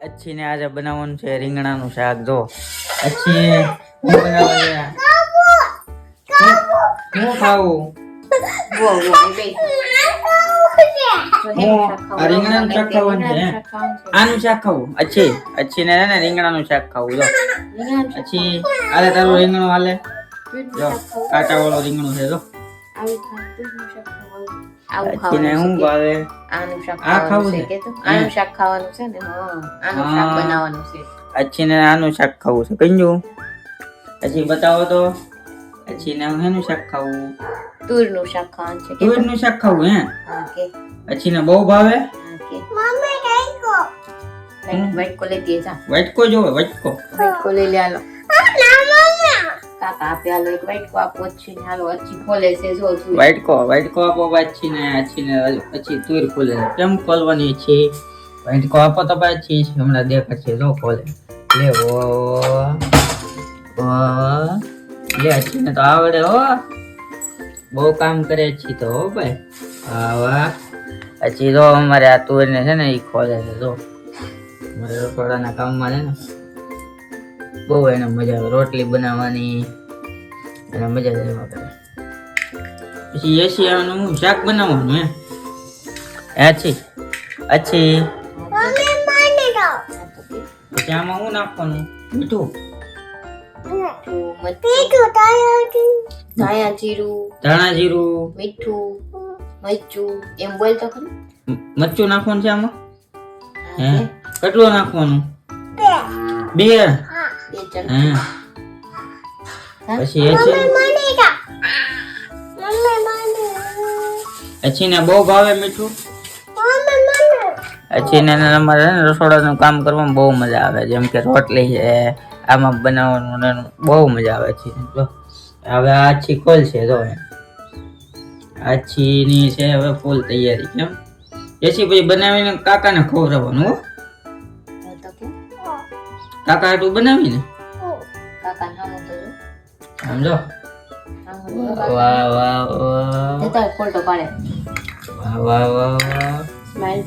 અચ્છી ને આજે બનાવવાનું છે રીંગણાનું શાક. જો અચ્છી હું બનાવવા હું ખાવું આ રીંગણાનું શાક ખાવાનું છે. આનું શાક ખાવું અચ્છી અચ્છી ને રીંગણાનું શાક ખાવું. જો અચ્છી હાલે તારું રીંગણું હાલે. જો કાંટા વાળો રીંગણું છે. જો અચ્છી ને હું ભાવે આનું શાક આ ખાવું છે. આનું શાક ખાવાનું છે ને આનું શાક બનાવવાનું છે. અચ્છી ને આનું શાક ખાવું છે. કઈ જો અચ્છી બતાવો તો. અચ્છી ને એનું શાક ખાવું. તુરનું શાક ખાવાનું છે. તુરનું શાક ખાવું હે. હા કે અચ્છી ને બહુ ભાવે. મમ્મી કઈકો વાઈટ કો લેતી જા. વટકો જોવે વટકો. વાઈટ કો લઈ લે હાલો. કાકા આપે હાલો એક વાઈટ કો આપો છે ને હાલો અચ્છી ખોલે છે જો તું. વટકો આપો અચ્છી ને પછી તુર ખોલે. કેમ ખોલવાની છે? વટકો આપો તો પછી હમણાં દેખાડશે. જો ખોલે લે. ઓ લે અચ્છી ને તો આવડે હો. બહુ કામ કરે છે તો હો ભાઈ. હા વાહ. પછી જો અમારે આ તુર ને છે ને એ ખોલે છે. જો અમારે રસોડાના કામમાં છે ને બહુ એને મજા આવે. રોટલી બનાવવાની એને મજા જ આવ્યા કરે. પછી એશિયાનું હું શાક બનાવવાનું હે. અચ્છી અચ્છી પછી આમાં હું નાખવાનું? મીઠું ધાણા જીરું ધાણા જીરું મીઠું મરચું એમ બોલ તો ખરું. મરચું નાખવાનું છે આમાં. હે કેટલું નાખવાનું? 2 બે ચમચી. હે પછી અચ્છી ને બહુ ભાવે મીઠું. અચ્છી ને અમારે રસોડાનું કામ કરવામાં બહુ મજા આવે. જેમ કે રોટલી છે આમાં બનાવવાનું બહુ મજા આવે છે. જો હવે આ અચ્છી ખોલશે. જો અચ્છી ની છે હવે ફૂલ તૈયારી. કેમ એસી પછી બનાવીને કાકાને ખવડાવવાનું. હો કાકા હાટું બનાવીને કાકા નામ તો સમજો. વાહ વાહ વાહ જતા ફોટો પાડે. વાહ વાહ વાહ. સ્માઈલ